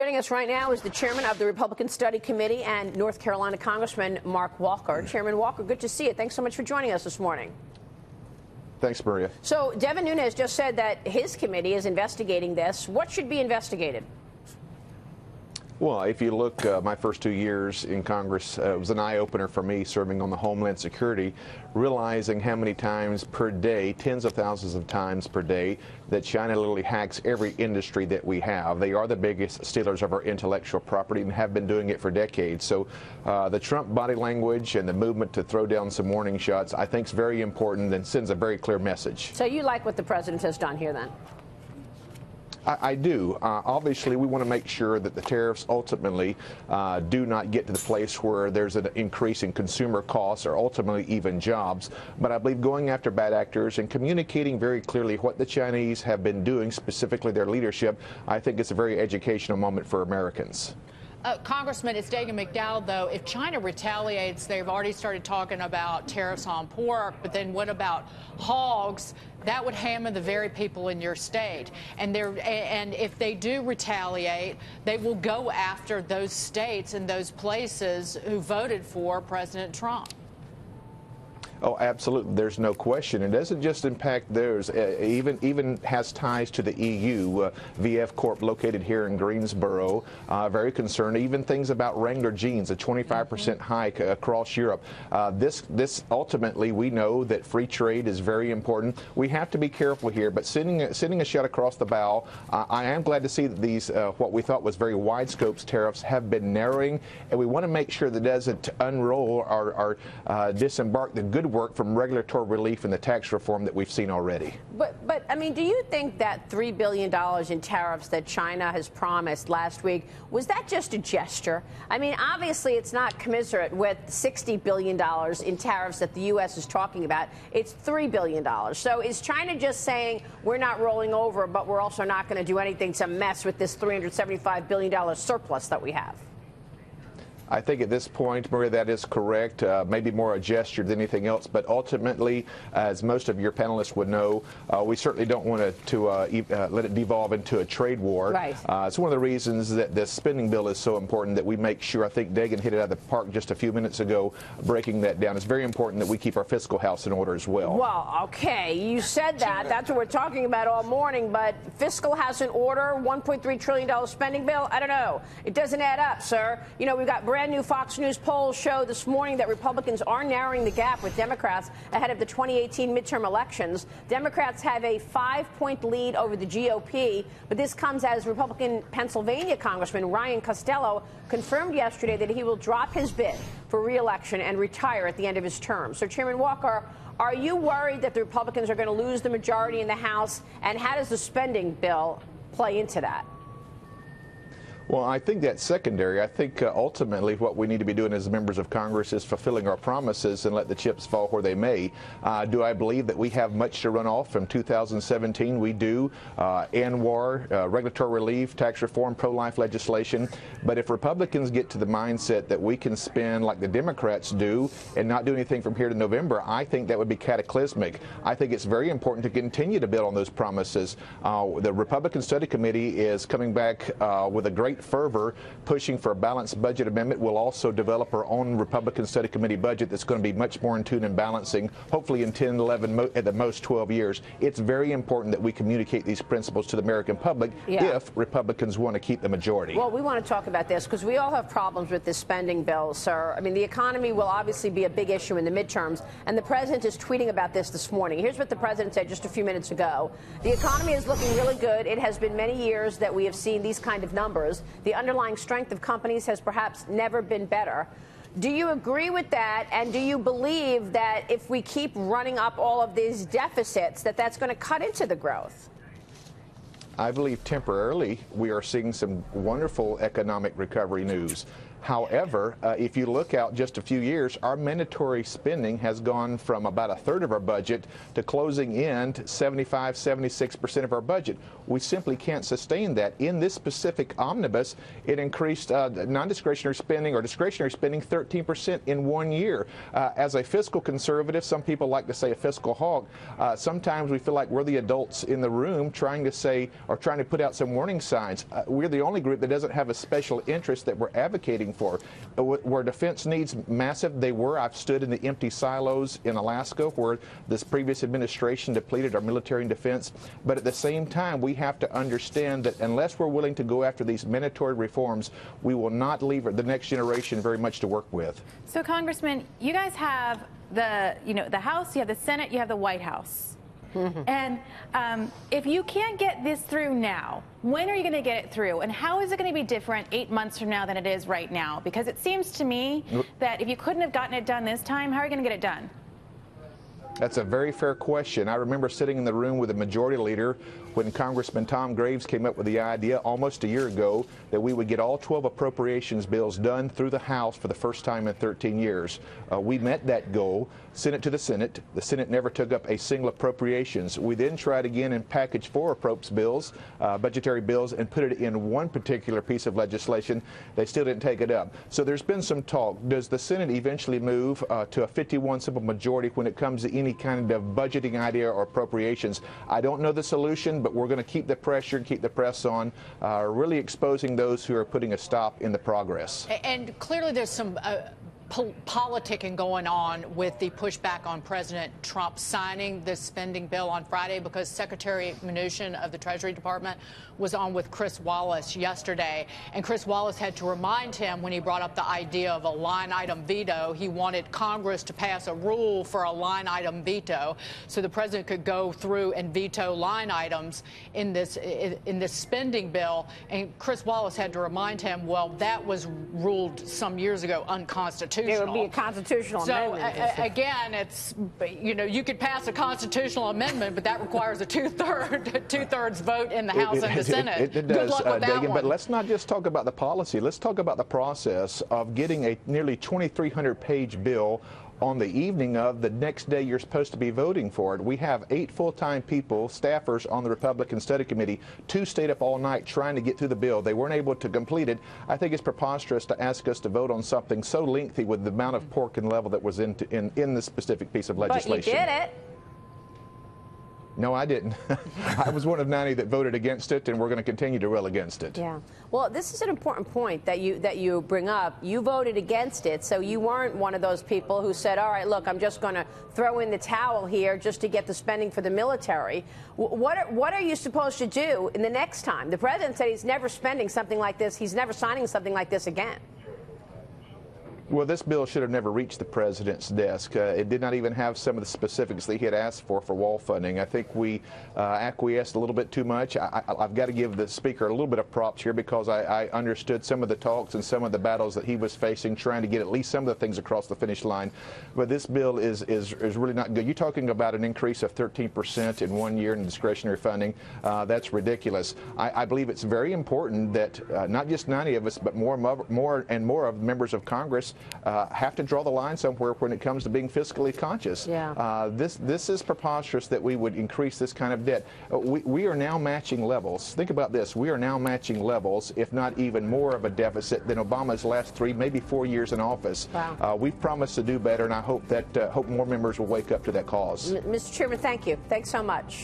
Joining us right now is the chairman of the Republican Study Committee and North Carolina Congressman Mark Walker. Chairman Walker, good to see you. Thanks so much for joining us this morning. Thanks, Maria. So Devin Nunes just said that his committee is investigating this. What should be investigated? Well, if you look, my first 2 years in Congress, it was an eye-opener for me serving on the Homeland Security, realizing how many times per day, tens of thousands of times per day, that China literally hacks every industry that we have. They are the biggest stealers of our intellectual property and have been doing it for decades. So the Trump body language and the movement to throw down some warning shots, I think is very important and sends a very clear message. So you like what the president has done here then? I do. Obviously, we want to make sure that the tariffs ultimately do not get to the place where there's an increase in consumer costs or ultimately even jobs. But I believe going after bad actors and communicating very clearly what the Chinese have been doing, specifically their leadership, I think it's a very educational moment for Americans. Congressman, it's Dagan McDowell, though. If China retaliates, they've already started talking about tariffs on pork, but then what about hogs? That would hammer the very people in your state. And if they do retaliate, they will go after those states and those places who voted for President Trump. Oh, absolutely. There's no question. It doesn't just impact theirs. Even has ties to the EU. VF Corp, located here in Greensboro, very concerned. Even things about Wrangler jeans, a 25% hike across Europe. This ultimately, we know that free trade is very important. We have to be careful here. But sending a shot across the bow, I am glad to see that these what we thought was very wide scopes tariffs have been narrowing, and we want to make sure that it doesn't unroll or disembark the good work from regulatory relief and the tax reform that we've seen already. But I mean, do you think that $3 billion in tariffs that China has promised last week, was that just a gesture? I mean, obviously it's not commensurate with $60 billion in tariffs that the U.S. is talking about. It's $3 billion. So is China just saying we're not rolling over, but we're also not going to do anything to mess with this $375 billion surplus that we have? I think at this point, Maria, that is correct. Maybe more a gesture than anything else. But ultimately, as most of your panelists would know, we certainly don't want to let it devolve into a trade war. Right. It's one of the reasons that this spending bill is so important that we make sure, I think Dagan hit it out of the park just a few minutes ago, breaking that down. It's very important that we keep our fiscal house in order as well. Well, okay, you said that. That's what we're talking about all morning. But fiscal house in order, $1.3 trillion spending bill, I don't know. It doesn't add up, sir. You know, we've got brand new Fox News polls show this morning that Republicans are narrowing the gap with Democrats ahead of the 2018 midterm elections. Democrats have a 5-point lead over the GOP, but this comes as Republican Pennsylvania Congressman Ryan Costello confirmed yesterday that he will drop his bid for re-election and retire at the end of his term. So, Chairman Walker, are you worried that the Republicans are going to lose the majority in the House, and how does the spending bill play into that? Well, I think that's secondary. I think ultimately what we need to be doing as members of Congress is fulfilling our promises and let the chips fall where they may. Do I believe that we have much to run off from 2017? We do. ANWR, regulatory relief, tax reform, pro-life legislation. But if Republicans get to the mindset that we can spend like the Democrats do and not do anything from here to November, I think that would be cataclysmic. I think it's very important to continue to build on those promises. The Republican Study Committee is coming back with a great fervor, pushing for a balanced budget amendment. We'll also develop our own Republican Study Committee budget that's going to be much more in tune and balancing, hopefully in 10, 11, at the most 12 years. It's very important that we communicate these principles to the American public if Republicans want to keep the majority. Well, we want to talk about this because we all have problems with this spending bill, sir. I mean, the economy will obviously be a big issue in the midterms, and the president is tweeting about this morning. Here's what the president said just a few minutes ago. The economy is looking really good. It has been many years that we have seen these kind of numbers. The underlying strength of companies has perhaps never been better. Do you agree with that? And do you believe that if we keep running up all of these deficits, that that's going to cut into the growth? I believe temporarily we are seeing some wonderful economic recovery news. However, if you look out just a few years, our mandatory spending has gone from about a third of our budget to closing in to 75, 76% of our budget. We simply can't sustain that. In this specific omnibus, it increased non-discretionary spending or discretionary spending 13% in 1 year. As a fiscal conservative, some people like to say a fiscal hog. Sometimes we feel like we're the adults in the room trying to say or trying to put out some warning signs. We're the only group that doesn't have a special interest that we're advocating for. Where defense needs massive, they were. I've stood in the empty silos in Alaska where this previous administration depleted our military and defense. But at the same time, we have to understand that unless we're willing to go after these mandatory reforms, we will not leave the next generation very much to work with. So, Congressman, you guys have the House, you have the Senate, you have the White House. And if you can't get this through now, when are you going to get it through? And how is it going to be different 8 months from now than it is right now? Because it seems to me that if you couldn't have gotten it done this time, how are you going to get it done? That's a very fair question. I remember sitting in the room with the majority leader when Congressman Tom Graves came up with the idea almost a year ago that we would get all 12 appropriations bills done through the House for the first time in 13 years. We met that goal, sent it to the Senate. The Senate never took up a single appropriations. We then tried again in package 4 approps bills, budgetary bills, and put it in one particular piece of legislation. They still didn't take it up. So there's been some talk. Does the Senate eventually move to a 51 simple majority when it comes to any kind of budgeting idea or appropriations? I don't know the solution, but we're going to keep the pressure and keep the press on, really exposing those who are putting a stop in the progress. And clearly there's some politicking going on with the pushback on President Trump signing this spending bill on Friday, because Secretary Mnuchin of the Treasury Department was on with Chris Wallace yesterday, and Chris Wallace had to remind him when he brought up the idea of a line item veto. He wanted Congress to pass a rule for a line item veto so the president could go through and veto line items in this spending bill, and Chris Wallace had to remind him, well, that was ruled some years ago unconstitutional. It would be a constitutional amendment. Again, it's, you could pass a constitutional amendment, but that requires a two-thirds vote in the House and the Senate. It does, Good luck with that Dagan, one. but let's not just talk about the policy. Let's talk about the process of getting a nearly 2,300-page bill on the evening of the next day you're supposed to be voting for it. We have 8 full-time people, staffers on the Republican Study Committee. 2 stayed up all night trying to get through the bill. They weren't able to complete it. I think it's preposterous to ask us to vote on something so lengthy with the amount of pork and level that was in this specific piece of legislation. But you did it. No, I didn't. I was one of 90 that voted against it, and we're going to continue to rail against it. Yeah. Well, this is an important point that you bring up. You voted against it, so you weren't one of those people who said, all right, look, I'm just going to throw in the towel here just to get the spending for the military. What are you supposed to do in the next time? The president said he's never spending something like this. He's never signing something like this again. Well, this bill should have never reached the president's desk. It did not even have some of the specifics that he had asked for wall funding. I think we acquiesced a little bit too much. I've got to give the speaker a little bit of props here, because I understood some of the talks and some of the battles that he was facing, trying to get at least some of the things across the finish line. But this bill is really not good. You're talking about an increase of 13% in 1 year in discretionary funding. That's ridiculous. I believe it's very important that not just 90 of us, but more and more of members of Congress have to draw the line somewhere when it comes to being fiscally conscious. Yeah. This is preposterous that we would increase this kind of debt. We are now matching levels. Think about this. We are now matching levels, if not even more of a deficit than Obama's last 3, maybe 4 years in office. Wow. We've promised to do better, and I hope that more members will wake up to that cause. Mr. Chairman, thank you. Thanks so much.